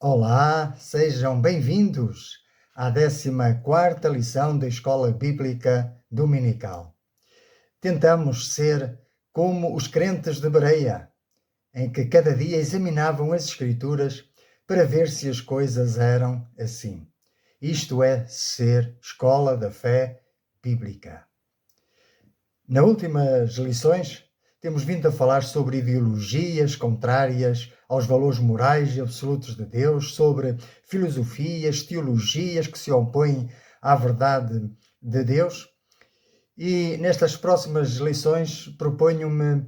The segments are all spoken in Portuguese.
Olá, sejam bem-vindos à 14ª lição da Escola Bíblica Dominical. Tentamos ser como os crentes de Bereia, em que cada dia examinavam as Escrituras para ver se as coisas eram assim. Isto é ser escola da fé bíblica. Nas últimas lições, temos vindo a falar sobre ideologias contrárias aos valores morais e absolutos de Deus, sobre filosofias, teologias que se opõem à verdade de Deus. E nestas próximas lições proponho-me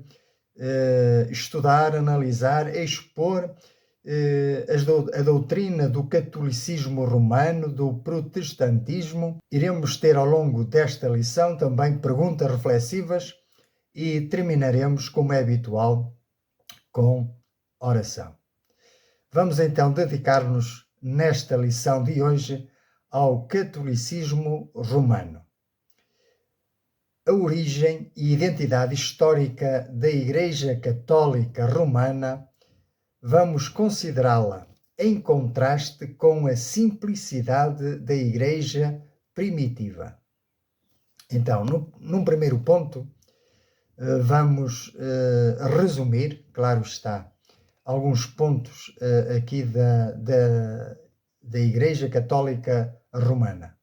estudar, analisar, expor a doutrina do catolicismo romano, do protestantismo. Iremos ter ao longo desta lição também perguntas reflexivas e terminaremos, como é habitual, com oração. Vamos então dedicar-nos nesta lição de hoje ao catolicismo romano. A origem e identidade histórica da Igreja Católica Romana vamos considerá-la em contraste com a simplicidade da Igreja primitiva. Então, num primeiro ponto, vamos resumir, claro está, alguns pontos aqui da Igreja Católica Romana.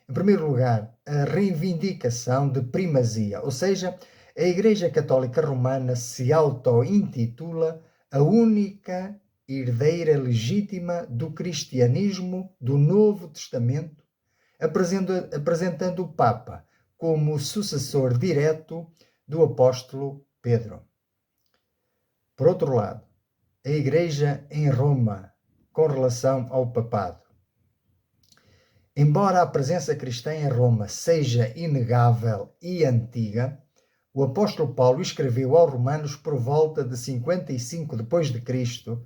Em primeiro lugar, a reivindicação de primazia, ou seja, a Igreja Católica Romana se auto-intitula a única herdeira legítima do cristianismo do Novo Testamento, apresentando o Papa como sucessor direto do apóstolo Pedro. Por outro lado, a Igreja em Roma, com relação ao papado. Embora a presença cristã em Roma seja inegável e antiga, o apóstolo Paulo escreveu aos Romanos por volta de 55 d.C.,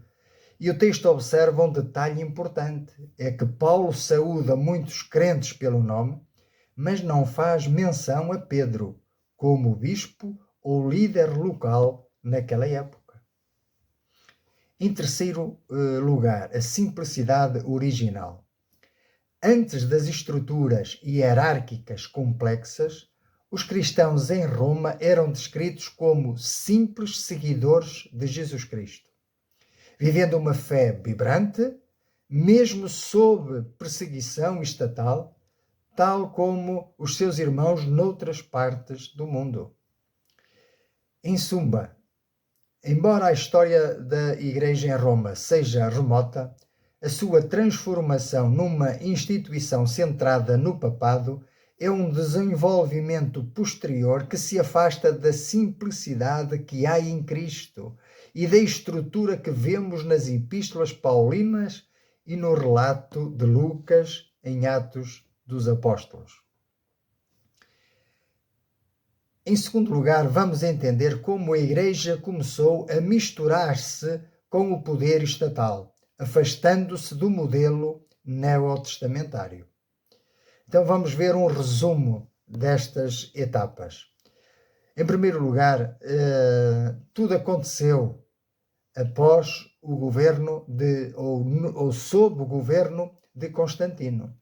e o texto observa um detalhe importante, é que Paulo saúda muitos crentes pelo nome, mas não faz menção a Pedro como bispo ou líder local naquela época. Em terceiro lugar, a simplicidade original. Antes das estruturas hierárquicas complexas, os cristãos em Roma eram descritos como simples seguidores de Jesus Cristo, vivendo uma fé vibrante, mesmo sob perseguição estatal, tal como os seus irmãos noutras partes do mundo. Em suma, embora a história da Igreja em Roma seja remota, a sua transformação numa instituição centrada no papado é um desenvolvimento posterior que se afasta da simplicidade que há em Cristo e da estrutura que vemos nas epístolas paulinas e no relato de Lucas em Atos dos Apóstolos. Em segundo lugar, vamos entender como a Igreja começou a misturar-se com o poder estatal, afastando-se do modelo neotestamentário. Então vamos ver um resumo destas etapas. Em primeiro lugar, tudo aconteceu após o governo ou sob o governo de Constantino,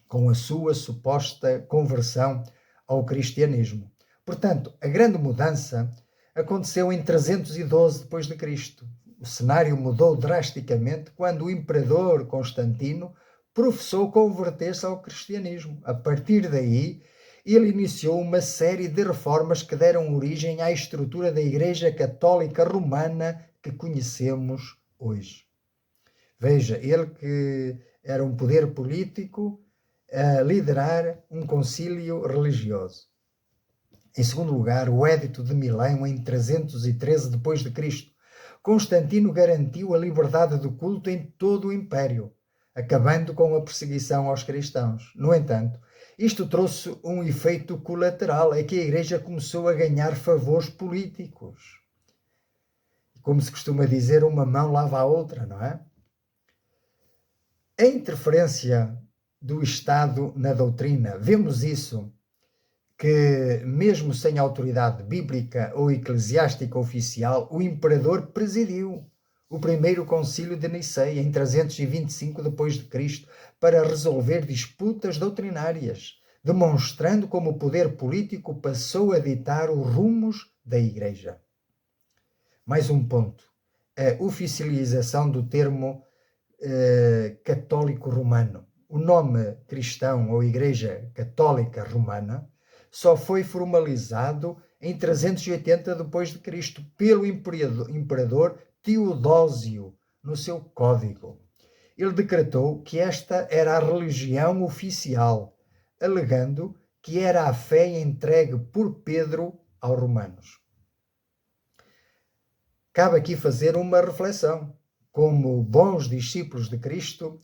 com a sua suposta conversão ao cristianismo. Portanto, a grande mudança aconteceu em 312 d.C. O cenário mudou drasticamente quando o imperador Constantino professou converter-se ao cristianismo. A partir daí, ele iniciou uma série de reformas que deram origem à estrutura da Igreja Católica Romana que conhecemos hoje. Veja, ele que era um poder político a liderar um concílio religioso. Em segundo lugar, o Édito de Milão, em 313 d.C., Constantino garantiu a liberdade de culto em todo o Império, acabando com a perseguição aos cristãos. No entanto, isto trouxe um efeito colateral, é que a Igreja começou a ganhar favores políticos. Como se costuma dizer, uma mão lava a outra, não é? A interferência do Estado na doutrina, vemos isso, que mesmo sem autoridade bíblica ou eclesiástica oficial, o imperador presidiu o primeiro concílio de Niceia, em 325 d.C., para resolver disputas doutrinárias, demonstrando como o poder político passou a ditar os rumos da Igreja. Mais um ponto: a oficialização do termo católico romano. O nome cristão ou Igreja Católica Romana só foi formalizado em 380 d.C. pelo imperador Teodósio, no seu código. Ele decretou que esta era a religião oficial, alegando que era a fé entregue por Pedro aos romanos. Cabe aqui fazer uma reflexão. Como bons discípulos de Cristo,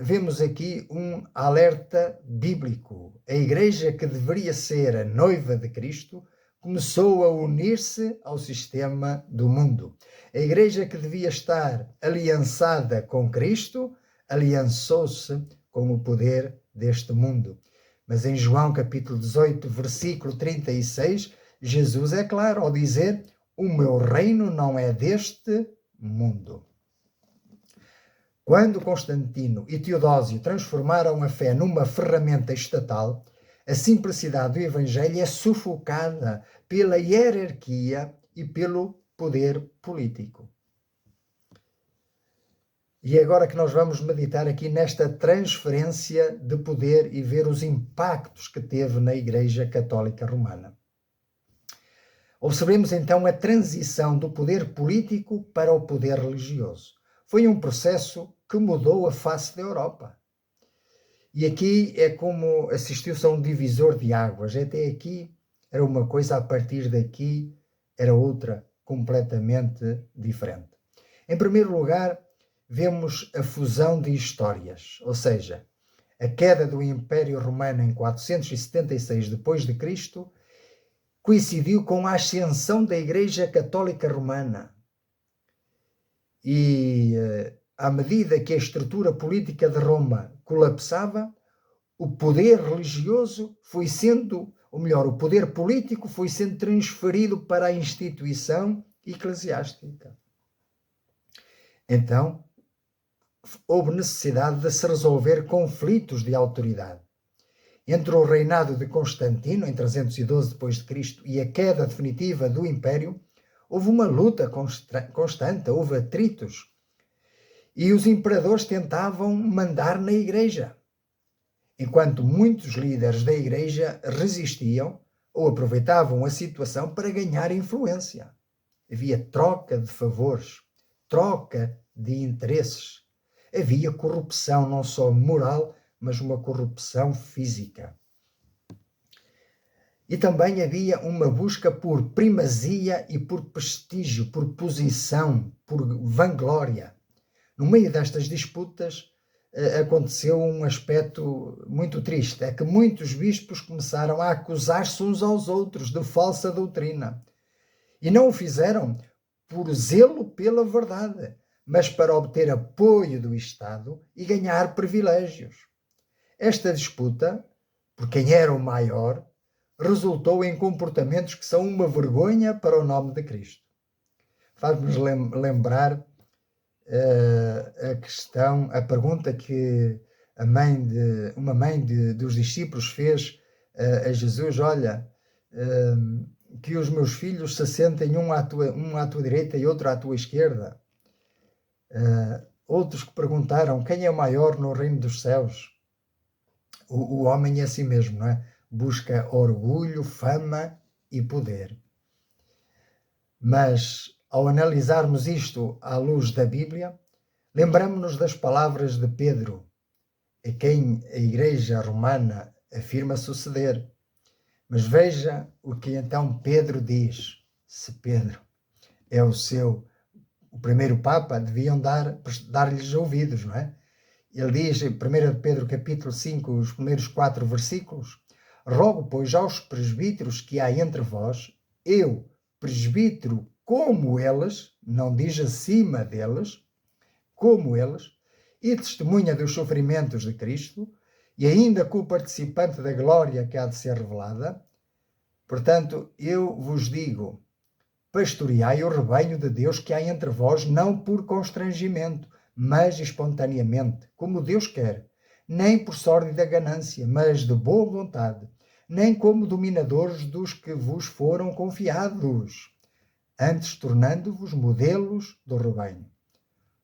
vemos aqui um alerta bíblico. A igreja, que deveria ser a noiva de Cristo, começou a unir-se ao sistema do mundo. A igreja, que devia estar aliançada com Cristo, aliançou-se com o poder deste mundo. Mas em João capítulo 18, versículo 36, Jesus é claro ao dizer: o meu reino não é deste mundo. Quando Constantino e Teodósio transformaram a fé numa ferramenta estatal, a simplicidade do Evangelho é sufocada pela hierarquia e pelo poder político. E é agora que nós vamos meditar aqui nesta transferência de poder e ver os impactos que teve na Igreja Católica Romana. Observemos então a transição do poder político para o poder religioso. Foi um processo que mudou a face da Europa. E aqui é como assistiu-se a um divisor de águas. Até aqui era uma coisa, a partir daqui era outra completamente diferente. Em primeiro lugar, vemos a fusão de histórias, ou seja, a queda do Império Romano em 476 d.C. coincidiu com a ascensão da Igreja Católica Romana. E à medida que a estrutura política de Roma colapsava, o poder religioso foi sendo, ou melhor, o poder político foi sendo transferido para a instituição eclesiástica. Então, houve necessidade de se resolver conflitos de autoridade. Entre o reinado de Constantino, em 312 d.C., e a queda definitiva do Império, houve uma luta constante, houve atritos. E os imperadores tentavam mandar na Igreja, enquanto muitos líderes da Igreja resistiam ou aproveitavam a situação para ganhar influência. Havia troca de favores, troca de interesses. Havia corrupção, não só moral, mas uma corrupção física. E também havia uma busca por primazia e por prestígio, por posição, por vanglória. No meio destas disputas, aconteceu um aspecto muito triste, é que muitos bispos começaram a acusar-se uns aos outros de falsa doutrina. E não o fizeram por zelo pela verdade, mas para obter apoio do Estado e ganhar privilégios. Esta disputa, por quem era o maior, resultou em comportamentos que são uma vergonha para o nome de Cristo. Faz-nos lembrar a questão, a pergunta que uma mãe dos discípulos fez a Jesus: olha, que os meus filhos se sentem um à tua direita e outro à tua esquerda. Outros que perguntaram: quem é o maior no reino dos céus? O homem é assim mesmo, não é? Busca orgulho, fama e poder. Mas, ao analisarmos isto à luz da Bíblia, lembramos-nos das palavras de Pedro, a quem a Igreja Romana afirma suceder. Mas veja o que então Pedro diz. Se Pedro é o primeiro Papa, deviam dar-lhes ouvidos, não é? Ele diz, em 1 Pedro capítulo 5, os primeiros 4 versículos: rogo, pois, aos presbíteros que há entre vós, eu, presbítero como eles, não diz acima deles, como eles, e testemunha dos sofrimentos de Cristo, e ainda co-participante da glória que há de ser revelada. Portanto, eu vos digo, pastoreai o rebanho de Deus que há entre vós, não por constrangimento, mas espontaneamente, como Deus quer, nem por sórdida ganância, mas de boa vontade, nem como dominadores dos que vos foram confiados, antes tornando-vos modelos do rebanho.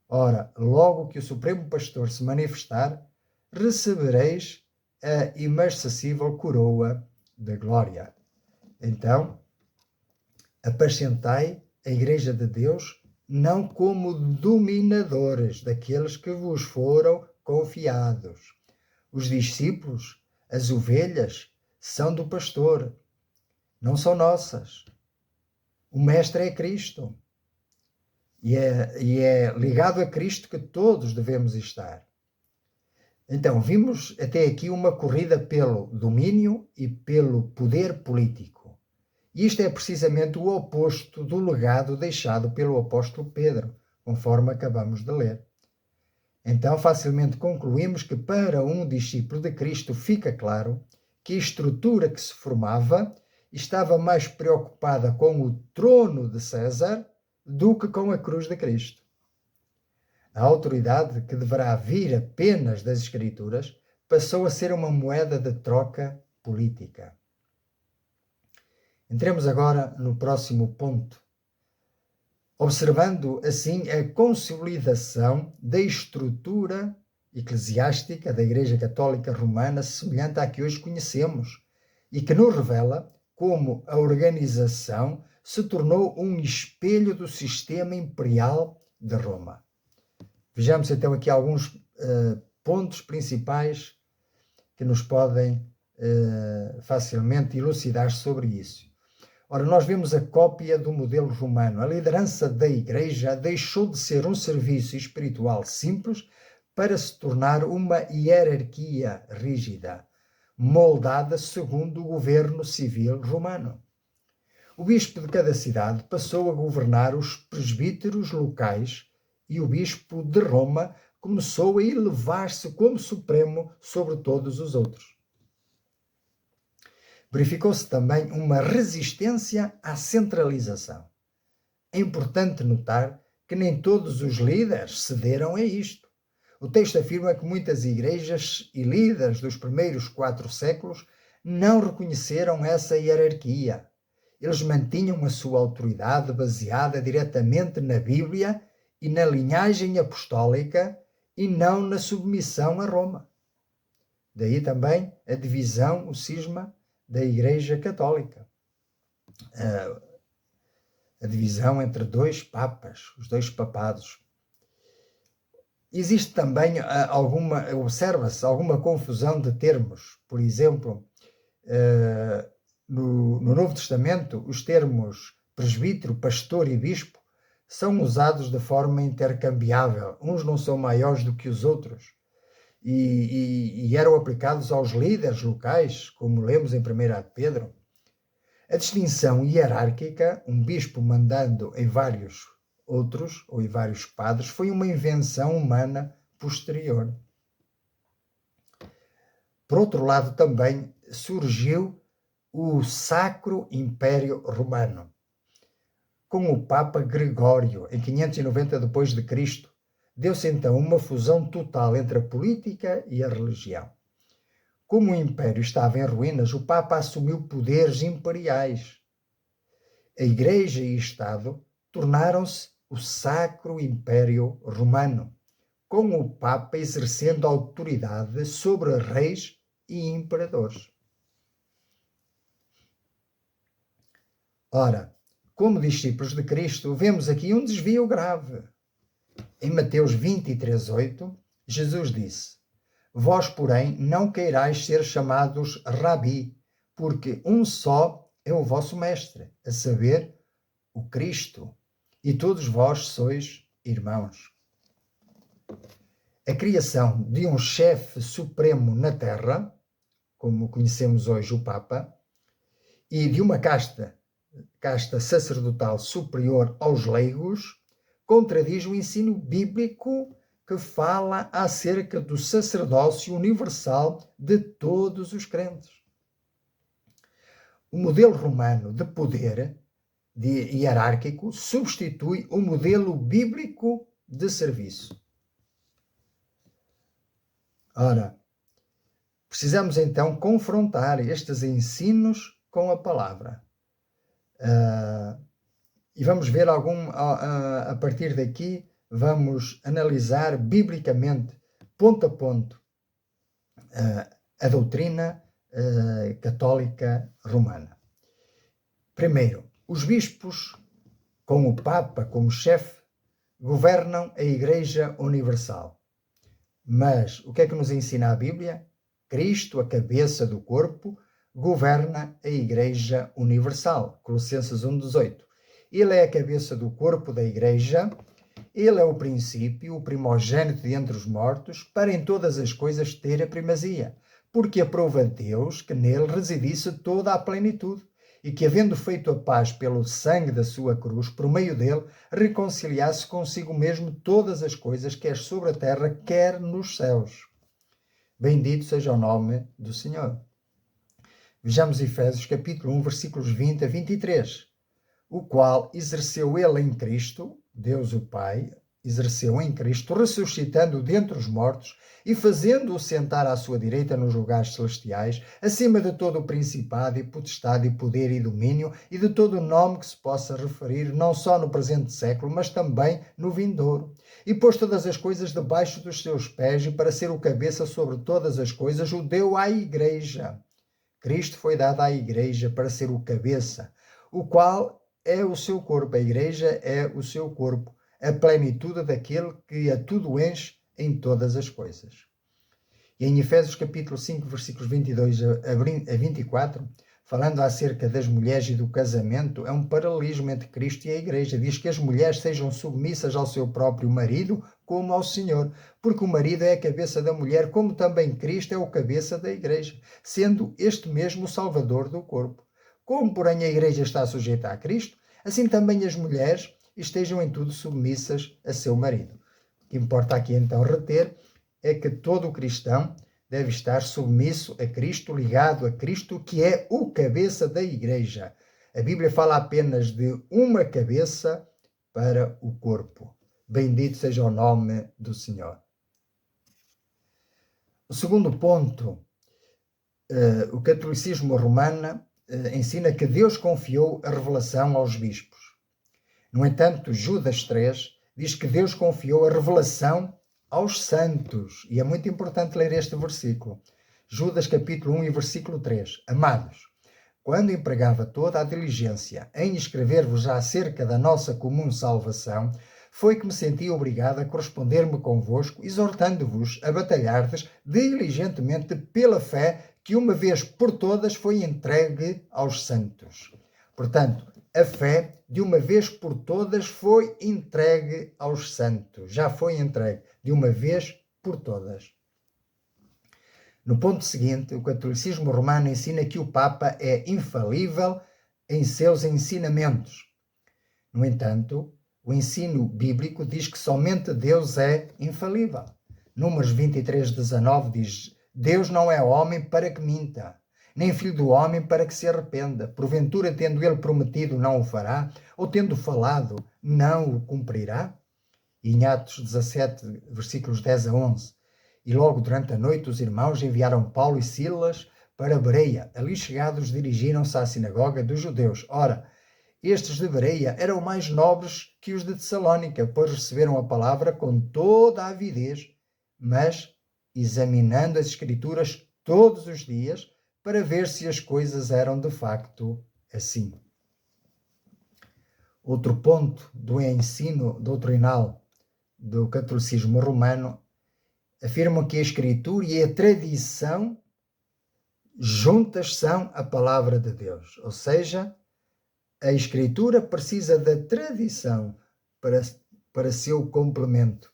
Ora, logo que o Supremo Pastor se manifestar, recebereis a imarcessível coroa da glória. Então, apacentai a Igreja de Deus, não como dominadores daqueles que vos foram confiados. Os discípulos, as ovelhas, são do pastor, não são nossas. O Mestre é Cristo. E é ligado a Cristo que todos devemos estar. Então, vimos até aqui uma corrida pelo domínio e pelo poder político. E isto é precisamente o oposto do legado deixado pelo apóstolo Pedro, conforme acabamos de ler. Então, facilmente concluímos que para um discípulo de Cristo fica claro que a estrutura que se formava estava mais preocupada com o trono de César do que com a cruz de Cristo. A autoridade, que deverá vir apenas das Escrituras, passou a ser uma moeda de troca política. Entremos agora no próximo ponto, observando assim a consolidação da estrutura eclesiástica da Igreja Católica Romana, semelhante à que hoje conhecemos, e que nos revela como a organização se tornou um espelho do sistema imperial de Roma. Vejamos então aqui alguns pontos principais que nos podem facilmente elucidar sobre isso. Ora, nós vemos a cópia do modelo romano. A liderança da Igreja deixou de ser um serviço espiritual simples para se tornar uma hierarquia rígida, moldada segundo o governo civil romano. O bispo de cada cidade passou a governar os presbíteros locais e o bispo de Roma começou a elevar-se como supremo sobre todos os outros. Verificou-se também uma resistência à centralização. É importante notar que nem todos os líderes cederam a isto. O texto afirma que muitas igrejas e líderes dos primeiros 4 séculos não reconheceram essa hierarquia. Eles mantinham a sua autoridade baseada diretamente na Bíblia e na linhagem apostólica e não na submissão a Roma. Daí também a divisão, o cisma da Igreja Católica. A divisão entre 2 papas, os 2 papados. Existe também observa-se alguma confusão de termos. Por exemplo, no Novo Testamento, os termos presbítero, pastor e bispo são usados de forma intercambiável. Uns não são maiores do que os outros. E eram aplicados aos líderes locais, como lemos em 1 Pedro. A distinção hierárquica, um bispo mandando em vários outros, ou em vários padres, foi uma invenção humana posterior. Por outro lado, também surgiu o Sacro Império Romano, com o Papa Gregório, em 590 d.C., deu-se então uma fusão total entre a política e a religião. Como o Império estava em ruínas, o Papa assumiu poderes imperiais. A Igreja e o Estado tornaram-se o Sacro Império Romano, com o Papa exercendo autoridade sobre reis e imperadores. Ora, como discípulos de Cristo, vemos aqui um desvio grave. Em Mateus 23:8, Jesus disse: Vós, porém, não queirais ser chamados Rabi, porque um só é o vosso mestre, a saber, o Cristo, e todos vós sois irmãos. A criação de um chefe supremo na terra, como conhecemos hoje o Papa, e de uma casta sacerdotal superior aos leigos, contradiz o ensino bíblico que fala acerca do sacerdócio universal de todos os crentes. O modelo romano de poder hierárquico substitui o modelo bíblico de serviço. Ora, precisamos então confrontar estes ensinos com a palavra. E vamos ver a partir daqui, vamos analisar biblicamente, ponto a ponto, a doutrina católica romana. Primeiro, os bispos, com o Papa como chefe, governam a Igreja Universal. Mas o que é que nos ensina a Bíblia? Cristo, a cabeça do corpo, governa a Igreja Universal. Colossenses 1,18. Ele é a cabeça do corpo da Igreja, ele é o princípio, o primogênito de entre os mortos, para em todas as coisas ter a primazia, porque aprova Deus que nele residisse toda a plenitude, e que, havendo feito a paz pelo sangue da sua cruz, por meio dele, reconciliasse consigo mesmo todas as coisas, quer sobre a terra, quer nos céus. Bendito seja o nome do Senhor. Vejamos Efésios capítulo 1, versículos 20 a 23. O qual exerceu ele em Cristo, Deus o Pai, exerceu em Cristo, ressuscitando dentre os mortos e fazendo-o sentar à sua direita nos lugares celestiais, acima de todo o principado e potestade e poder e domínio e de todo o nome que se possa referir, não só no presente século, mas também no vindouro. E pôs todas as coisas debaixo dos seus pés, e para ser o cabeça sobre todas as coisas, o deu à Igreja. Cristo foi dado à Igreja para ser o cabeça, o qual é o seu corpo. A Igreja é o seu corpo, a plenitude daquele que a tudo enche em todas as coisas. E em Efésios capítulo 5, versículos 22 a 24, falando acerca das mulheres e do casamento, é um paralelismo entre Cristo e a Igreja. Diz que as mulheres sejam submissas ao seu próprio marido como ao Senhor, porque o marido é a cabeça da mulher, como também Cristo é o cabeça da Igreja, sendo este mesmo o Salvador do corpo. Como, porém, a Igreja está sujeita a Cristo, assim também as mulheres estejam em tudo submissas a seu marido. O que importa aqui então reter é que todo cristão deve estar submisso a Cristo, ligado a Cristo, que é o cabeça da Igreja. A Bíblia fala apenas de uma cabeça para o corpo. Bendito seja o nome do Senhor. O segundo ponto, o catolicismo romano ensina que Deus confiou a revelação aos bispos. No entanto, Judas 3 diz que Deus confiou a revelação aos santos. E é muito importante ler este versículo. Judas capítulo 1 e versículo 3. Amados, quando empregava toda a diligência em escrever-vos acerca da nossa comum salvação, foi que me senti obrigado a corresponder-me convosco, exortando-vos a batalhardes diligentemente pela fé que uma vez por todas foi entregue aos santos. Portanto, a fé de uma vez por todas foi entregue aos santos. Já foi entregue de uma vez por todas. No ponto seguinte, o catolicismo romano ensina que o Papa é infalível em seus ensinamentos. No entanto, o ensino bíblico diz que somente Deus é infalível. Números 23:19 diz: Deus não é homem para que minta, nem filho do homem para que se arrependa. Porventura, tendo ele prometido, não o fará, ou tendo falado, não o cumprirá? E em Atos 17, versículos 10 a 11. E logo durante a noite os irmãos enviaram Paulo e Silas para Bereia. Ali chegados, dirigiram-se à sinagoga dos judeus. Ora, estes de Bereia eram mais nobres que os de Tessalónica, pois receberam a palavra com toda a avidez, mas examinando as Escrituras todos os dias, para ver se as coisas eram de facto assim. Outro ponto do ensino doutrinal do catolicismo romano afirma que a Escritura e a tradição juntas são a palavra de Deus. Ou seja, a Escritura precisa da tradição para seu complemento.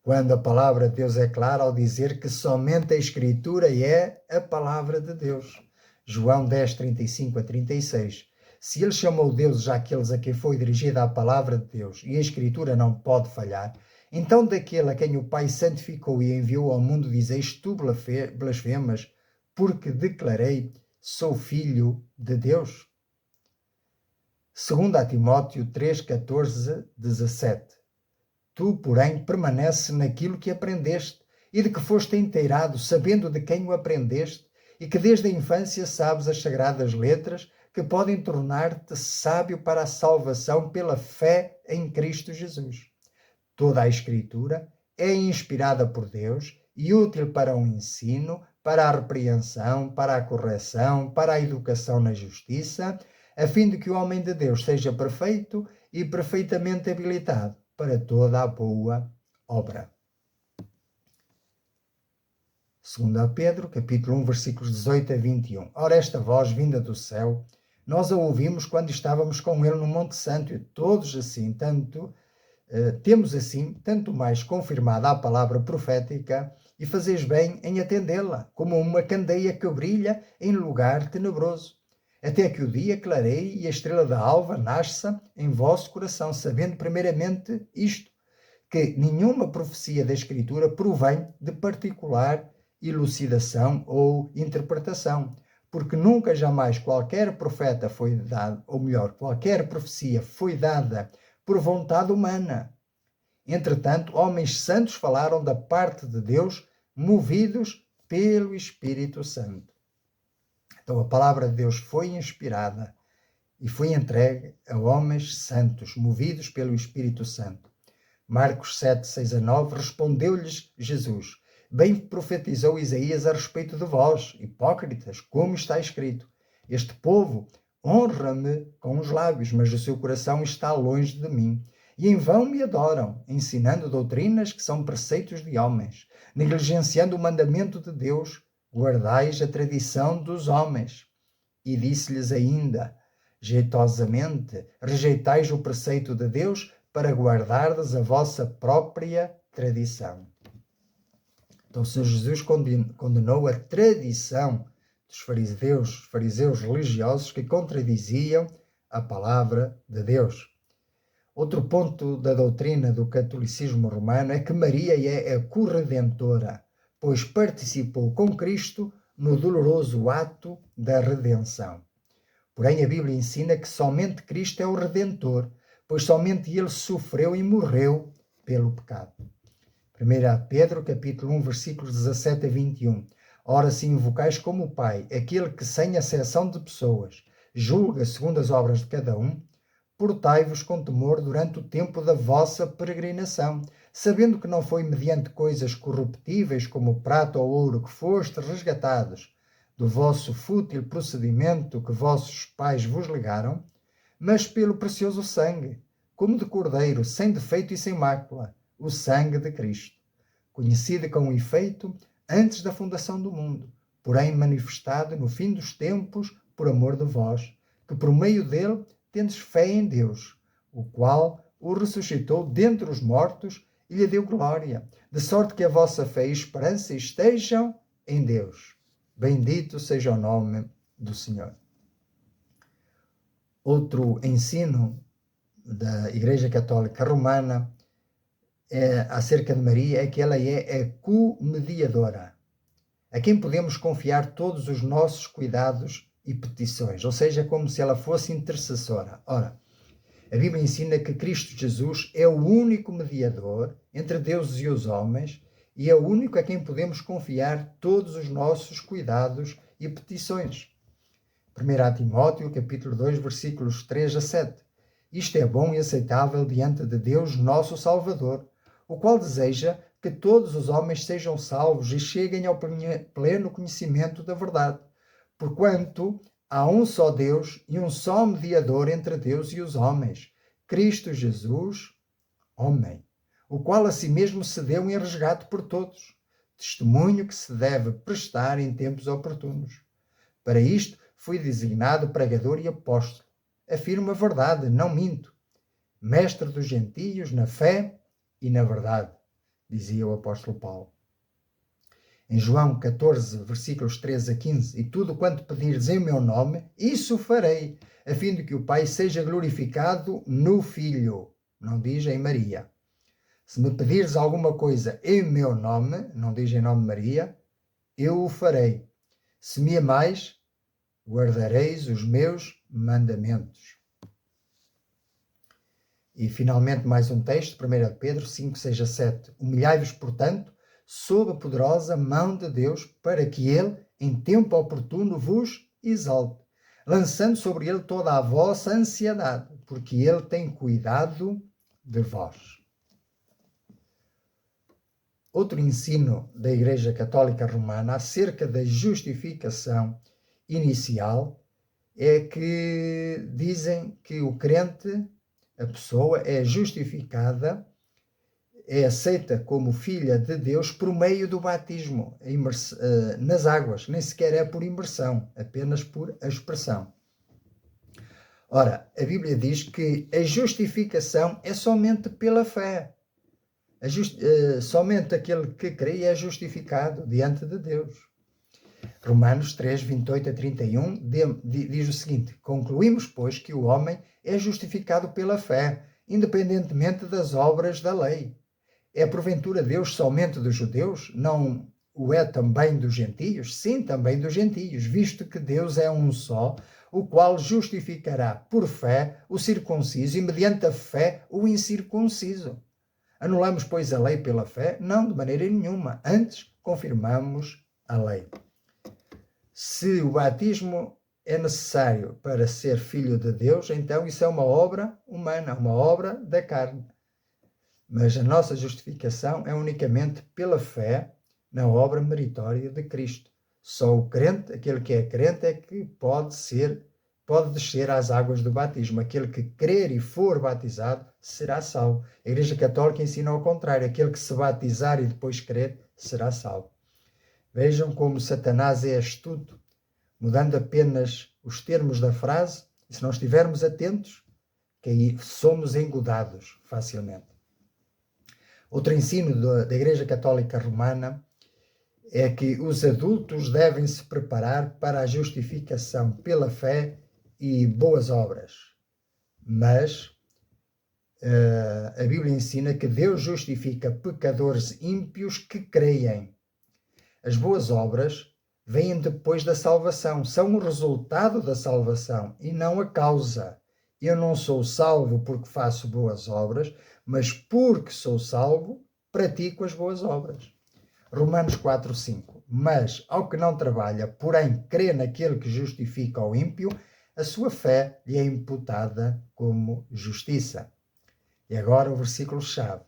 Quando a palavra de Deus é clara ao dizer que somente a Escritura é a palavra de Deus. João 10, 35 a 36. Se ele chamou deuses àqueles a quem foi dirigida a palavra de Deus e a Escritura não pode falhar, então daquele a quem o Pai santificou e enviou ao mundo dizeis tu blasfemas, porque declarei, sou filho de Deus? 2 Timóteo 3, 14, 17. Tu, porém, permanece naquilo que aprendeste e de que foste inteirado, sabendo de quem o aprendeste, e que desde a infância sabes as sagradas letras que podem tornar-te sábio para a salvação pela fé em Cristo Jesus. Toda a Escritura é inspirada por Deus e útil para o ensino, para a repreensão, para a correção, para a educação na justiça, a fim de que o homem de Deus seja perfeito e perfeitamente habilitado para toda a boa obra. 2 Pedro, capítulo 1, versículos 18 a 21. Ora, esta voz vinda do céu, nós a ouvimos quando estávamos com ele no Monte Santo, e todos assim, temos assim, tanto mais confirmada a palavra profética, e fazeis bem em atendê-la, como uma candeia que brilha em lugar tenebroso, até que o dia clareie e a estrela da alva nasça em vosso coração, sabendo primeiramente isto, que nenhuma profecia da Escritura provém de particular elucidação ou interpretação, porque nunca jamais qualquer profeta foi dado, ou melhor, qualquer profecia foi dada por vontade humana. Entretanto, homens santos falaram da parte de Deus, movidos pelo Espírito Santo. Então a palavra de Deus foi inspirada e foi entregue a homens santos, movidos pelo Espírito Santo. Marcos 7, 6 a 9, respondeu-lhes Jesus: bem profetizou Isaías a respeito de vós, hipócritas, como está escrito: este povo honra-me com os lábios, mas o seu coração está longe de mim. E em vão me adoram, ensinando doutrinas que são preceitos de homens. Negligenciando o mandamento de Deus, guardais a tradição dos homens. E disse-lhes ainda, jeitosamente, rejeitais o preceito de Deus para guardardes a vossa própria tradição. Então, o Senhor Jesus condenou a tradição dos fariseus religiosos que contradiziam a palavra de Deus. Outro ponto da doutrina do catolicismo romano é que Maria é a corredentora, pois participou com Cristo no doloroso ato da redenção. Porém, a Bíblia ensina que somente Cristo é o Redentor, pois somente ele sofreu e morreu pelo pecado. 1 Pedro, capítulo 1, versículos 17 a 21. Ora, se invocais como o Pai, aquele que, sem acepção de pessoas, julga segundo as obras de cada um, portai-vos com temor durante o tempo da vossa peregrinação, sabendo que não foi mediante coisas corruptíveis como prata ou ouro que fostes resgatados do vosso fútil procedimento que vossos pais vos legaram, mas pelo precioso sangue, como de cordeiro, sem defeito e sem mácula, o sangue de Cristo, conhecido com efeito antes da fundação do mundo, porém manifestado no fim dos tempos por amor de vós, que por meio dele tendes fé em Deus, o qual o ressuscitou dentre os mortos e lhe deu glória, de sorte que a vossa fé e esperança estejam em Deus. Bendito seja o nome do Senhor. Outro ensino da Igreja Católica Romana acerca de Maria é que ela é a co-mediadora, a quem podemos confiar todos os nossos cuidados e petições, ou seja, como se ela fosse intercessora. Ora, a Bíblia ensina que Cristo Jesus é o único mediador entre Deus e os homens e é o único a quem podemos confiar todos os nossos cuidados e petições. 1 Timóteo, capítulo 2, versículos 3 a 7. Isto é bom e aceitável diante de Deus, nosso Salvador, o qual deseja que todos os homens sejam salvos e cheguem ao pleno conhecimento da verdade. Porquanto há um só Deus e um só mediador entre Deus e os homens, Cristo Jesus, homem, o qual a si mesmo se deu em resgate por todos, testemunho que se deve prestar em tempos oportunos. Para isto fui designado pregador e apóstolo. Afirmo a verdade, não minto. Mestre dos gentios na fé e na verdade, dizia o apóstolo Paulo. Em João 14, versículos 13 a 15, e tudo quanto pedires em meu nome, isso farei, a fim de que o Pai seja glorificado no Filho. Não diz em Maria. Se me pedires alguma coisa em meu nome, não diz em nome de Maria, eu o farei. Se me amais, guardareis os meus mandamentos. E finalmente mais um texto, 1 Pedro 5, 6 a 7. Humilhai-vos, portanto, sob a poderosa mão de Deus, para que Ele, em tempo oportuno, vos exalte, lançando sobre Ele toda a vossa ansiedade, porque Ele tem cuidado de vós. Outro ensino da Igreja Católica Romana acerca da justificação inicial é que dizem que o crente, a pessoa, é justificada, é aceita como filha de Deus por meio do batismo nas águas, nem sequer é por imersão, apenas por aspersão. Ora, a Bíblia diz que a justificação é somente pela fé. Somente aquele que crê é justificado diante de Deus. Romanos 3, 28 a 31 diz o seguinte: concluímos, pois, que o homem é justificado pela fé, independentemente das obras da lei. É porventura Deus somente dos judeus? Não o é também dos gentios? Sim, também dos gentios, visto que Deus é um só, o qual justificará por fé o circunciso e mediante a fé o incircunciso. Anulamos, pois, a lei pela fé? Não, de maneira nenhuma. Antes, confirmamos a lei. Se o batismo é necessário para ser filho de Deus, então isso é uma obra humana, uma obra da carne. Mas a nossa justificação é unicamente pela fé na obra meritória de Cristo. Só o crente, aquele que é crente, é que pode descer às águas do batismo. Aquele que crer e for batizado será salvo. A Igreja Católica ensina ao contrário. Aquele que se batizar e depois crer será salvo. Vejam como Satanás é astuto, mudando apenas os termos da frase, e se não estivermos atentos, que aí somos engodados facilmente. Outro ensino da Igreja Católica Romana é que os adultos devem se preparar para a justificação pela fé e boas obras. Mas a Bíblia ensina que Deus justifica pecadores ímpios que creem. As boas obras vêm depois da salvação, são o resultado da salvação e não a causa. Eu não sou salvo porque faço boas obras, mas porque sou salvo, pratico as boas obras. Romanos 4, 5. Mas ao que não trabalha, porém crê naquele que justifica o ímpio, a sua fé lhe é imputada como justiça. E agora o versículo-chave.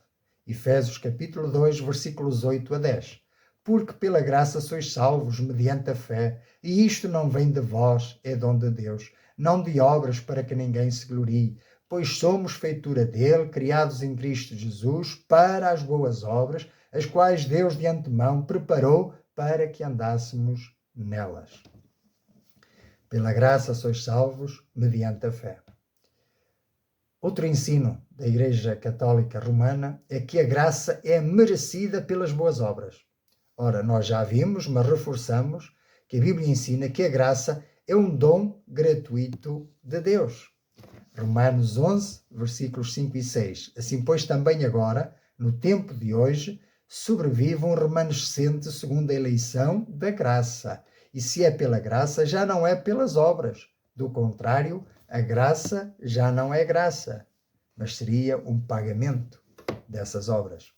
Efésios capítulo 2, versículos 8 a 10. Porque pela graça sois salvos mediante a fé, e isto não vem de vós, é dom de Deus, não de obras para que ninguém se glorie, pois somos feitura dele, criados em Cristo Jesus, para as boas obras, as quais Deus de antemão preparou para que andássemos nelas. Pela graça sois salvos mediante a fé. Outro ensino da Igreja Católica Romana é que a graça é merecida pelas boas obras. Ora, nós já vimos, mas reforçamos, que a Bíblia ensina que a graça é um dom gratuito de Deus. Romanos 11, versículos 5 e 6. Assim, pois, também agora, no tempo de hoje, sobrevive um remanescente segundo a eleição da graça. E se é pela graça, já não é pelas obras. Do contrário, a graça já não é graça, mas seria um pagamento dessas obras.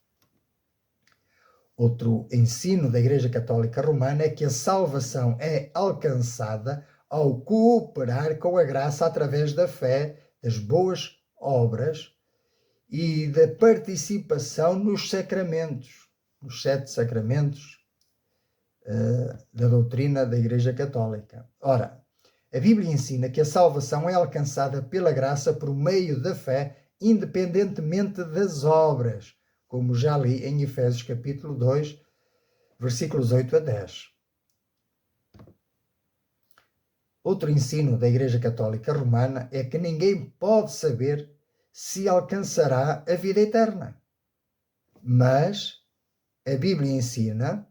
Outro ensino da Igreja Católica Romana é que a salvação é alcançada ao cooperar com a graça através da fé, das boas obras e da participação nos sacramentos, nos 7 sacramentos da doutrina da Igreja Católica. Ora, a Bíblia ensina que a salvação é alcançada pela graça por meio da fé, independentemente das obras, como já li em Efésios capítulo 2, versículos 8 a 10. Outro ensino da Igreja Católica Romana é que ninguém pode saber se alcançará a vida eterna. Mas a Bíblia ensina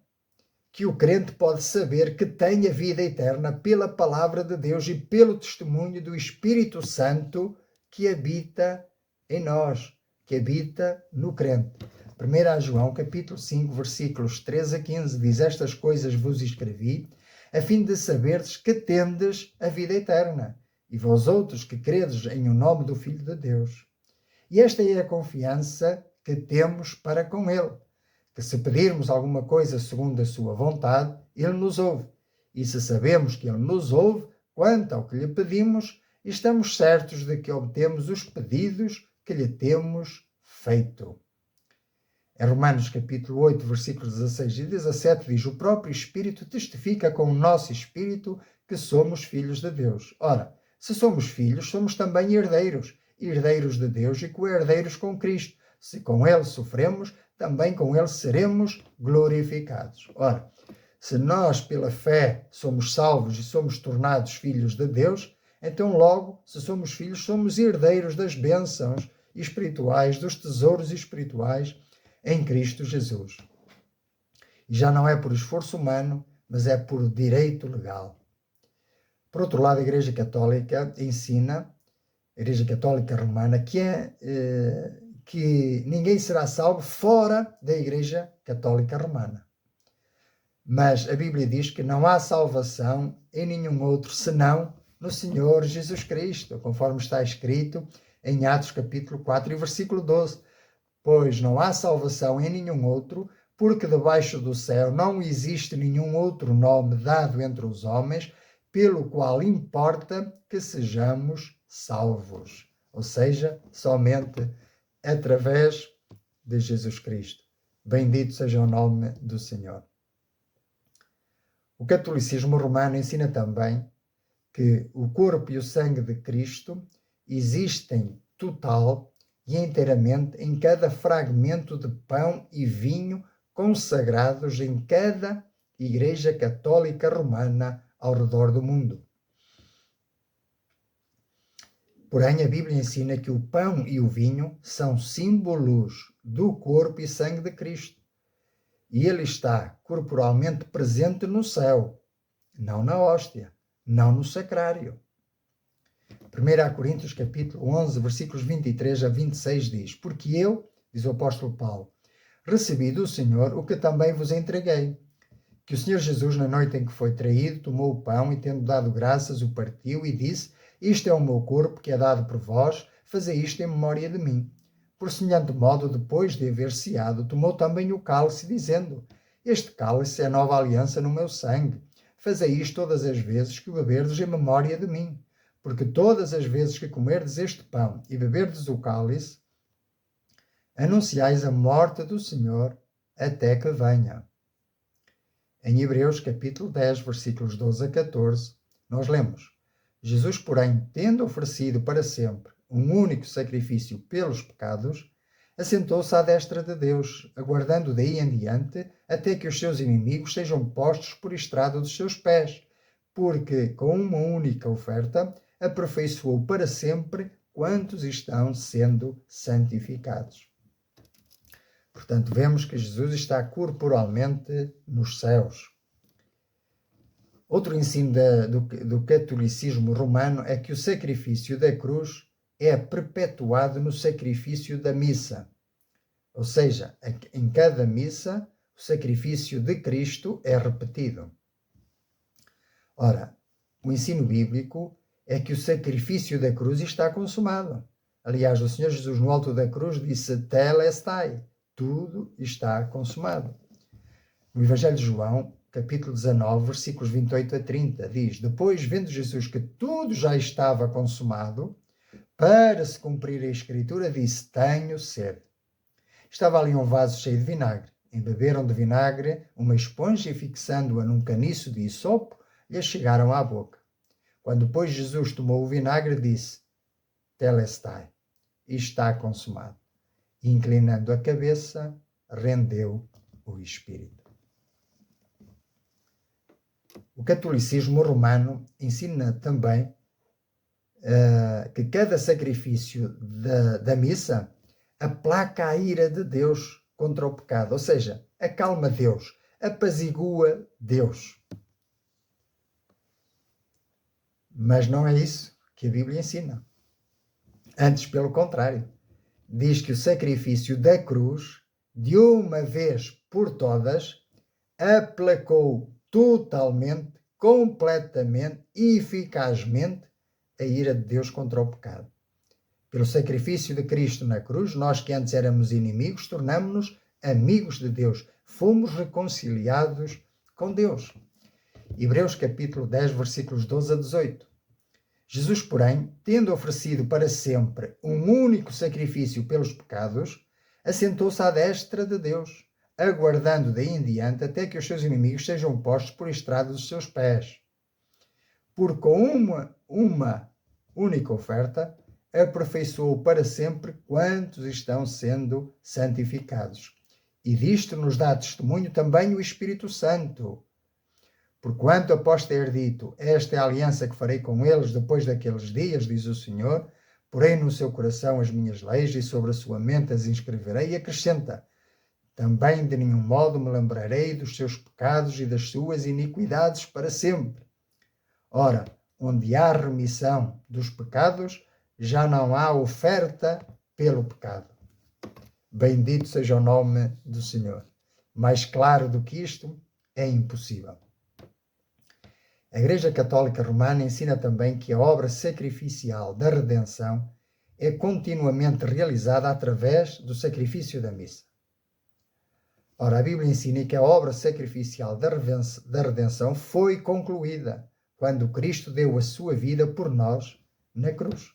que o crente pode saber que tem a vida eterna pela palavra de Deus e pelo testemunho do Espírito Santo que habita em nós, que habita no crente. 1 João capítulo 5, versículos 13 a 15 diz: estas coisas vos escrevi, a fim de saberdes que tendes a vida eterna, e vós outros que credes em o nome do Filho de Deus. E esta é a confiança que temos para com Ele, que se pedirmos alguma coisa segundo a sua vontade, Ele nos ouve. E se sabemos que Ele nos ouve, quanto ao que lhe pedimos, estamos certos de que obtemos os pedidos que lhe temos feito. Em Romanos capítulo 8, versículos 16 e 17 diz: o próprio Espírito testifica com o nosso Espírito que somos filhos de Deus. Ora, se somos filhos, somos também herdeiros, herdeiros de Deus e co-herdeiros com Cristo. Se com Ele sofremos, também com Ele seremos glorificados. Ora, se nós pela fé somos salvos e somos tornados filhos de Deus, então logo, se somos filhos, somos herdeiros das bênçãos espirituais, dos tesouros espirituais em Cristo Jesus. E já não é por esforço humano, mas é por direito legal. Por outro lado, a Igreja Católica ensina, a Igreja Católica Romana, que ninguém será salvo fora da Igreja Católica Romana. Mas a Bíblia diz que não há salvação em nenhum outro senão no Senhor Jesus Cristo, conforme está escrito em Atos capítulo 4 e versículo 12. Pois não há salvação em nenhum outro, porque debaixo do céu não existe nenhum outro nome dado entre os homens, pelo qual importa que sejamos salvos. Ou seja, somente através de Jesus Cristo. Bendito seja o nome do Senhor. O catolicismo romano ensina também que o corpo e o sangue de Cristo existem total e inteiramente em cada fragmento de pão e vinho consagrados em cada Igreja Católica Romana ao redor do mundo. Porém, a Bíblia ensina que o pão e o vinho são símbolos do corpo e sangue de Cristo. E ele está corporalmente presente no céu, não na hóstia, não no sacrário. 1 Coríntios capítulo 11, versículos 23 a 26 diz: porque eu, diz o apóstolo Paulo, recebi do Senhor o que também vos entreguei, que o Senhor Jesus, na noite em que foi traído, tomou o pão e, tendo dado graças, o partiu e disse: isto é o meu corpo que é dado por vós, fazei isto em memória de mim. Por semelhante modo, depois de haver ceado, tomou também o cálice, dizendo: este cálice é a nova aliança no meu sangue. Fazei isto todas as vezes que o beberdes em memória de mim. Porque todas as vezes que comerdes este pão e beberdes o cálice, anunciais a morte do Senhor até que venha. Em Hebreus capítulo 10, versículos 12 a 14, nós lemos: Jesus, porém, tendo oferecido para sempre um único sacrifício pelos pecados, assentou-se à destra de Deus, aguardando daí em diante até que os seus inimigos sejam postos por estrado dos seus pés, porque com uma única oferta aperfeiçoou para sempre quantos estão sendo santificados. Portanto, vemos que Jesus está corporalmente nos céus. Outro ensino do catolicismo romano é que o sacrifício da cruz é perpetuado no sacrifício da missa. Ou seja, em cada missa, o sacrifício de Cristo é repetido. Ora, o ensino bíblico é que o sacrifício da cruz está consumado. Aliás, o Senhor Jesus no alto da cruz disse: Telestai, tudo está consumado. No Evangelho de João, capítulo 19, versículos 28 a 30, diz: depois, vendo Jesus que tudo já estava consumado, para se cumprir a Escritura, disse: tenho sede. Estava ali um vaso cheio de vinagre. Embeberam de vinagre uma esponja e, fixando-a num caniço de hisopo, lhe chegaram à boca. Quando, pois, Jesus tomou o vinagre, disse: Telestai, está consumado. E, inclinando a cabeça, rendeu o espírito. O catolicismo romano ensina também que cada sacrifício da missa aplaca a ira de Deus contra o pecado, ou seja, acalma Deus, apazigua Deus. Mas não é isso que a Bíblia ensina. Antes, pelo contrário, diz que o sacrifício da cruz, de uma vez por todas, aplacou totalmente, completamente e eficazmente a ira de Deus contra o pecado. Pelo sacrifício de Cristo na cruz, nós que antes éramos inimigos, tornamo-nos amigos de Deus. Fomos reconciliados com Deus. Hebreus capítulo 10, versículos 12 a 18. Jesus, porém, tendo oferecido para sempre um único sacrifício pelos pecados, assentou-se à destra de Deus, aguardando daí em diante até que os seus inimigos sejam postos por estrado dos seus pés. Por com uma única oferta, aperfeiçoou para sempre quantos estão sendo santificados. E disto nos dá testemunho também o Espírito Santo. Porquanto, após ter dito, esta é a aliança que farei com eles depois daqueles dias, diz o Senhor, porei no seu coração as minhas leis e sobre a sua mente as inscreverei, e acrescenta, também de nenhum modo me lembrarei dos seus pecados e das suas iniquidades para sempre. Ora, onde há remissão dos pecados, já não há oferta pelo pecado. Bendito seja o nome do Senhor. Mais claro do que isto é impossível. A Igreja Católica Romana ensina também que a obra sacrificial da redenção é continuamente realizada através do sacrifício da missa. Ora, a Bíblia ensina que a obra sacrificial da redenção foi concluída quando Cristo deu a sua vida por nós na cruz.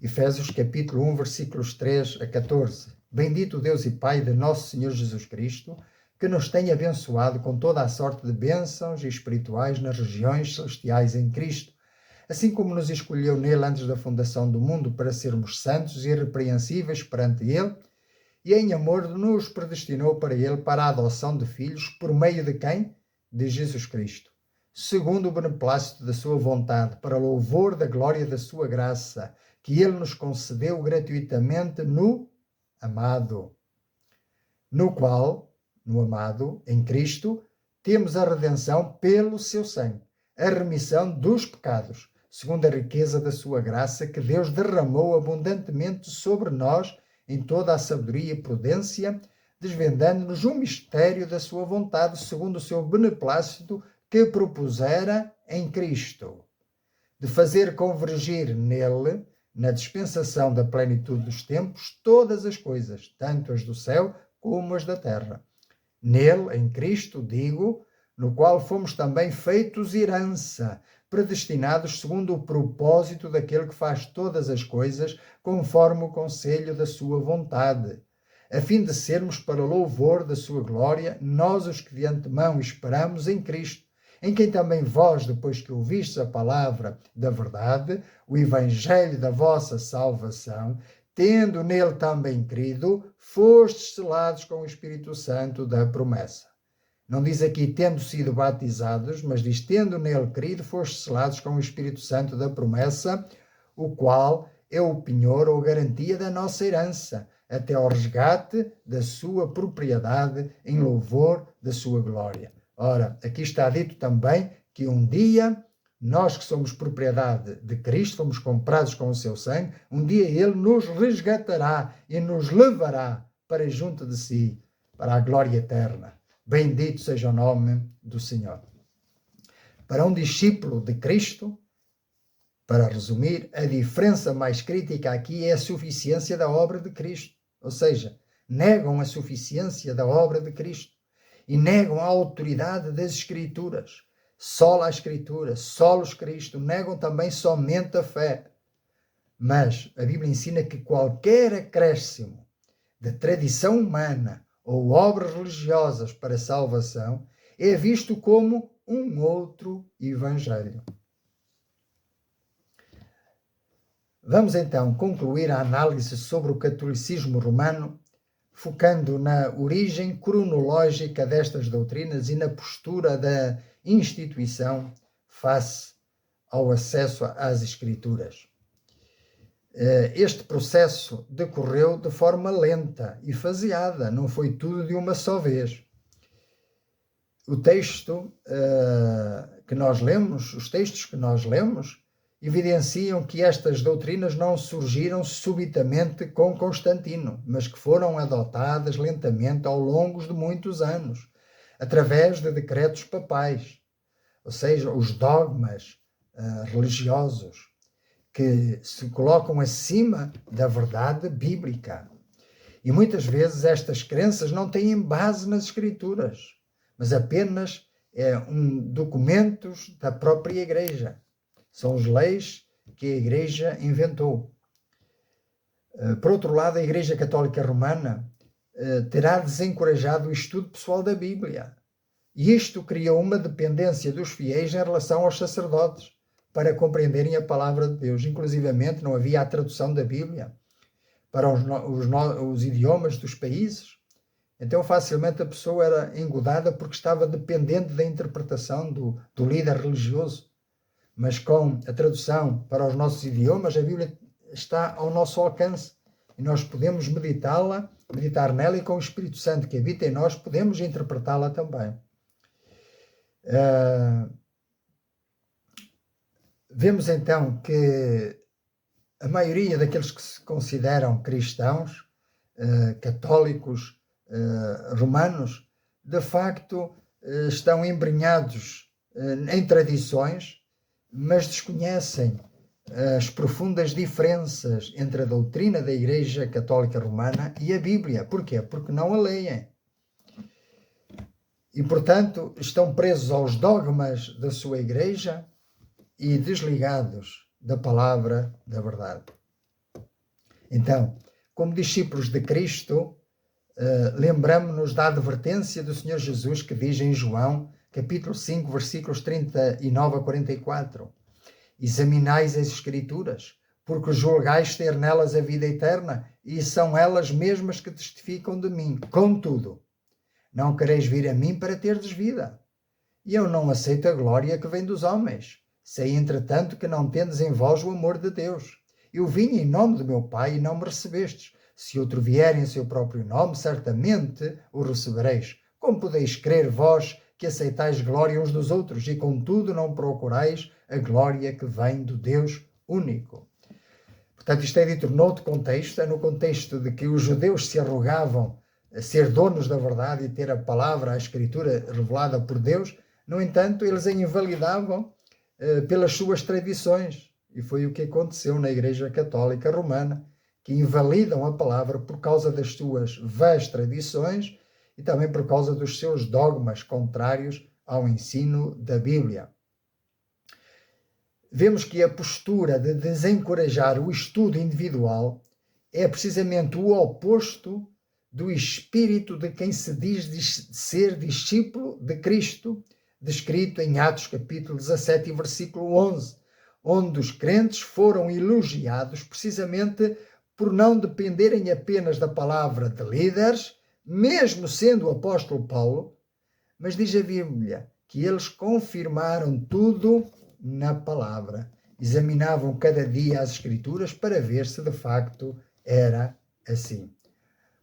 Efésios capítulo 1, versículos 3 a 14. Bendito Deus e Pai de nosso Senhor Jesus Cristo, que nos tem abençoado com toda a sorte de bênçãos espirituais nas regiões celestiais em Cristo, assim como nos escolheu nele antes da fundação do mundo para sermos santos e irrepreensíveis perante ele, e em amor nos predestinou para ele para a adoção de filhos, por meio de quem? De Jesus Cristo, segundo o beneplácito da sua vontade, para louvor da glória da sua graça, que ele nos concedeu gratuitamente no amado, no qual, no amado, em Cristo, temos a redenção pelo seu sangue, a remissão dos pecados, segundo a riqueza da sua graça, que Deus derramou abundantemente sobre nós em toda a sabedoria e prudência, desvendando-nos um mistério da sua vontade, segundo o seu beneplácito que propusera em Cristo, de fazer convergir nele, na dispensação da plenitude dos tempos, todas as coisas, tanto as do céu como as da terra. Nele, em Cristo, digo, no qual fomos também feitos herança, predestinados segundo o propósito daquele que faz todas as coisas, conforme o conselho da sua vontade, a fim de sermos para louvor da sua glória, nós os que de antemão esperamos em Cristo, em quem também vós, depois que ouvistes a palavra da verdade, o evangelho da vossa salvação, tendo nele também crido, fostes selados com o Espírito Santo da promessa. Não diz aqui tendo sido batizados, mas diz tendo nele crido, fostes selados com o Espírito Santo da promessa, o qual é o penhor ou garantia da nossa herança, até ao resgate da sua propriedade em louvor da sua glória. Ora, aqui está dito também que um dia nós que somos propriedade de Cristo, fomos comprados com o seu sangue, um dia ele nos resgatará e nos levará para junto de si, para a glória eterna. Bendito seja o nome do Senhor. Para um discípulo de Cristo, para resumir, a diferença mais crítica aqui é a suficiência da obra de Cristo. Ou seja, negam a suficiência da obra de Cristo e negam a autoridade das Escrituras. Sola a Escritura, solos Cristo, negam também somente a fé. Mas a Bíblia ensina que qualquer acréscimo de tradição humana ou obras religiosas para salvação é visto como um outro evangelho. Vamos então concluir a análise sobre o catolicismo romano, focando na origem cronológica destas doutrinas e na postura da instituição face ao acesso às Escrituras. Este processo decorreu de forma lenta e faseada, não foi tudo de uma só vez. O texto que nós lemos, os textos que nós lemos, evidenciam que estas doutrinas não surgiram subitamente com Constantino, mas que foram adotadas lentamente ao longo de muitos anos, através de decretos papais, ou seja, os dogmas religiosos, que se colocam acima da verdade bíblica. E muitas vezes estas crenças não têm base nas Escrituras, mas apenas documentos da própria Igreja. São as leis que a Igreja inventou. Por outro lado, a Igreja Católica Romana terá desencorajado o estudo pessoal da Bíblia. E isto criou uma dependência dos fiéis em relação aos sacerdotes para compreenderem a palavra de Deus. Inclusivamente, não havia a tradução da Bíblia para os idiomas dos países. Então, facilmente a pessoa era engodada porque estava dependente da interpretação do líder religioso. Mas com a tradução para os nossos idiomas, a Bíblia está ao nosso alcance. E nós podemos meditar nela, e com o Espírito Santo que habita em nós, podemos interpretá-la também. Vemos então que a maioria daqueles que se consideram cristãos, católicos, romanos, de facto estão embrenhados em tradições, mas desconhecem as profundas diferenças entre a doutrina da Igreja Católica Romana e a Bíblia. Porquê? Porque não a leem. E, portanto, estão presos aos dogmas da sua Igreja e desligados da palavra da verdade. Então, como discípulos de Cristo, lembramos-nos da advertência do Senhor Jesus que diz em João, capítulo 5, versículos 39 a 44. Examinais as Escrituras, porque julgais ter nelas a vida eterna, e são elas mesmas que testificam de mim. Contudo, não quereis vir a mim para terdes vida. E eu não aceito a glória que vem dos homens. Sei, entretanto, que não tendes em vós o amor de Deus. Eu vim em nome do meu Pai e não me recebestes. Se outro vier em seu próprio nome, certamente o recebereis. Como podeis crer vós que aceitais glória uns dos outros e, contudo, não procurais a glória que vem do Deus único? Portanto, isto é dito noutro contexto, é no contexto de que os judeus se arrogavam a ser donos da verdade e ter a palavra, a Escritura revelada por Deus. No entanto, eles a invalidavam pelas suas tradições. E foi o que aconteceu na Igreja Católica Romana, que invalidam a palavra por causa das suas vãs tradições e também por causa dos seus dogmas contrários ao ensino da Bíblia. Vemos que a postura de desencorajar o estudo individual é precisamente o oposto do espírito de quem se diz ser discípulo de Cristo, descrito em Atos capítulo 17 e versículo 11, onde os crentes foram elogiados precisamente por não dependerem apenas da palavra de líderes, mesmo sendo o apóstolo Paulo, mas diz a Bíblia que eles confirmaram tudo na palavra, examinavam cada dia as Escrituras para ver se de facto era assim.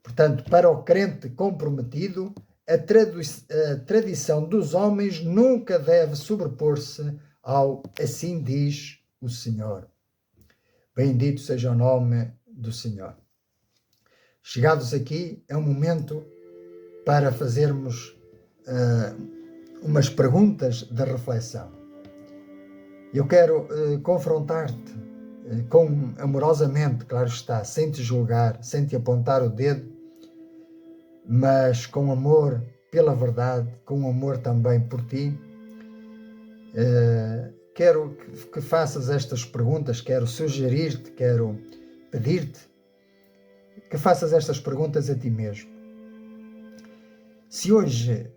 Portanto, para o crente comprometido, a tradição dos homens nunca deve sobrepor-se ao assim diz o Senhor. Bendito seja o nome do Senhor. Chegados aqui, é um momento para fazermos umas perguntas de reflexão. Eu quero confrontar-te amorosamente, claro está, sem te julgar, sem te apontar o dedo, mas com amor pela verdade, com amor também por ti. Quero que faças estas perguntas, quero sugerir-te, quero pedir-te que faças estas perguntas a ti mesmo. Se hoje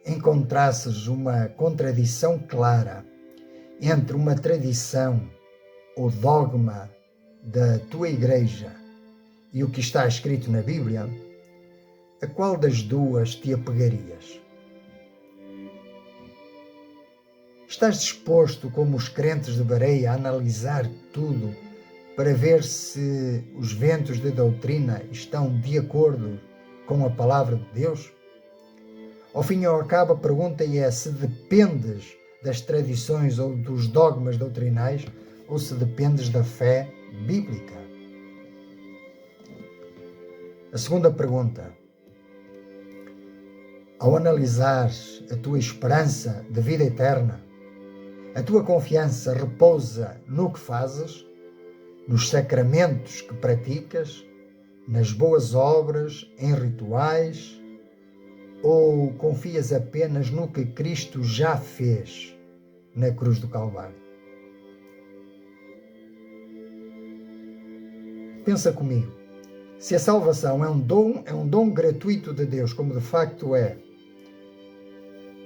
encontrasses uma contradição clara entre uma tradição ou dogma da tua igreja e o que está escrito na Bíblia, a qual das duas te apegarias? Estás disposto, como os crentes de Bereia, a analisar tudo para ver se os ventos de doutrina estão de acordo com a palavra de Deus? Ao fim e ao cabo, a pergunta é se dependes das tradições ou dos dogmas doutrinais ou se dependes da fé bíblica. A segunda pergunta: ao analisar a tua esperança de vida eterna, a tua confiança repousa no que fazes nos sacramentos que praticas, nas boas obras, em rituais, ou confias apenas no que Cristo já fez na cruz do Calvário? Pensa comigo, se a salvação é um dom gratuito de Deus, como de facto é,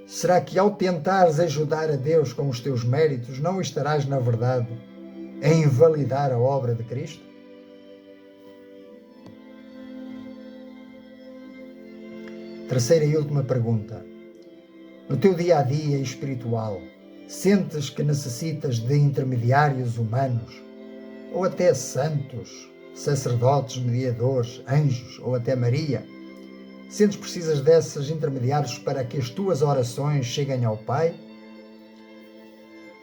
será que ao tentares ajudar a Deus com os teus méritos, não estarás, na verdade, a invalidar a obra de Cristo? Terceira e última pergunta. No teu dia-a-dia espiritual, sentes que necessitas de intermediários humanos, ou até santos, sacerdotes, mediadores, anjos, ou até Maria? Sentes que precisas desses intermediários para que as tuas orações cheguem ao Pai?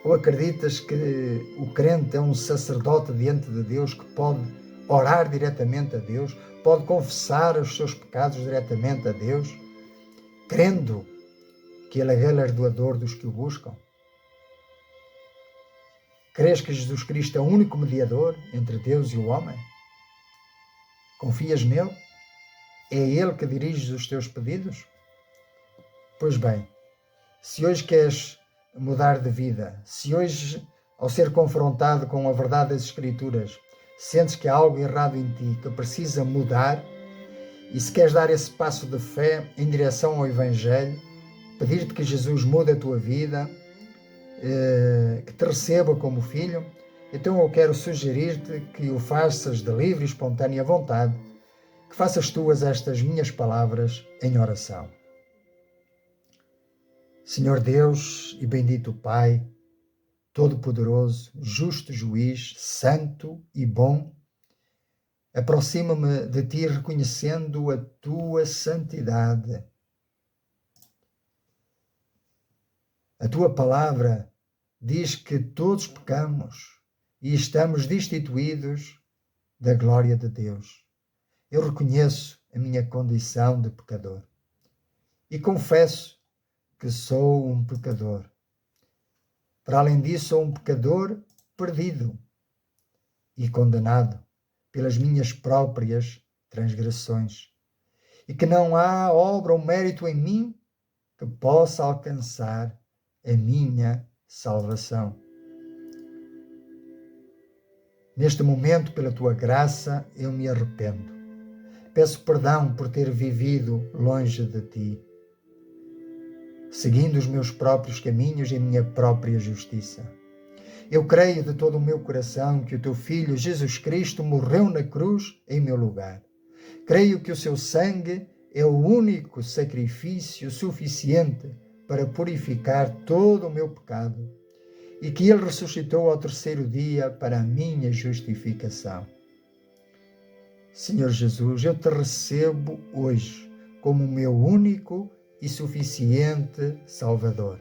Ou acreditas que o crente é um sacerdote diante de Deus que pode orar diretamente a Deus, pode confessar os seus pecados diretamente a Deus, crendo que Ele é galardoador dos que o buscam? Crês que Jesus Cristo é o único mediador entre Deus e o homem? Confias nele? É Ele que dirige os teus pedidos? Pois bem, se hoje queres mudar de vida, se hoje, ao ser confrontado com a verdade das Escrituras, sentes que há algo errado em ti, que precisa mudar, e se queres dar esse passo de fé em direção ao Evangelho, pedir-te que Jesus mude a tua vida, que te receba como filho, então eu quero sugerir-te que o faças de livre e espontânea vontade, que faças tuas estas minhas palavras em oração. Senhor Deus e bendito Pai, Todo-Poderoso, justo Juiz, santo e bom, aproxima-me de Ti reconhecendo a Tua santidade. A Tua palavra diz que todos pecamos e estamos destituídos da glória de Deus. Eu reconheço a minha condição de pecador e confesso que sou um pecador. Para além disso, sou um pecador perdido e condenado pelas minhas próprias transgressões, e que não há obra ou mérito em mim que possa alcançar a minha salvação. Neste momento, pela Tua graça, eu me arrependo. Peço perdão por ter vivido longe de Ti, seguindo os meus próprios caminhos e a minha própria justiça. Eu creio de todo o meu coração que o Teu Filho Jesus Cristo morreu na cruz em meu lugar. Creio que o Seu sangue é o único sacrifício suficiente para purificar todo o meu pecado e que Ele ressuscitou ao terceiro dia para a minha justificação. Senhor Jesus, eu Te recebo hoje como o meu único e suficiente Salvador.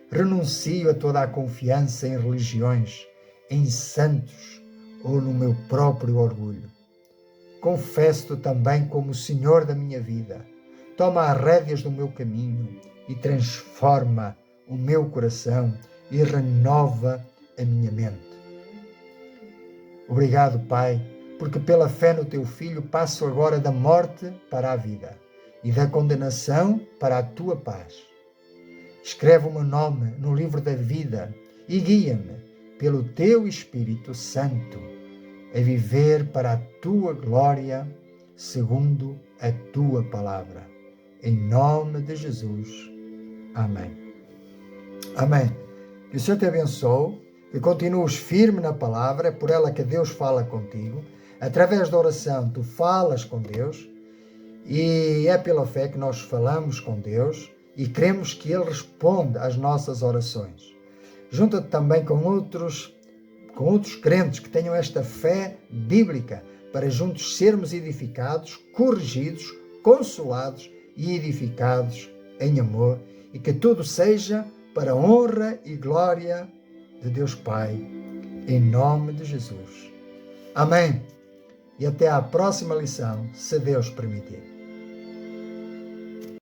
Renuncio a toda a confiança em religiões, em santos ou no meu próprio orgulho. Confesso-Te também como o Senhor da minha vida. Toma as rédeas do meu caminho e transforma o meu coração e renova a minha mente. Obrigado, Pai, porque pela fé no Teu Filho passo agora da morte para a vida e da condenação para a Tua paz. Escreve o meu nome no livro da vida e guia-me pelo Teu Espírito Santo a viver para a Tua glória, segundo a Tua palavra. Em nome de Jesus. Amém. Amém. Que o Senhor te abençoe, que continues firme na palavra, é por ela que Deus fala contigo. Através da oração tu falas com Deus e é pela fé que nós falamos com Deus e cremos que Ele responde às nossas orações. Junta-te também com outros crentes que tenham esta fé bíblica para juntos sermos edificados, corrigidos, consolados e edificados em amor e que tudo seja para a honra e glória de Deus Pai, em nome de Jesus. Amém. E até à próxima lição, se Deus permitir.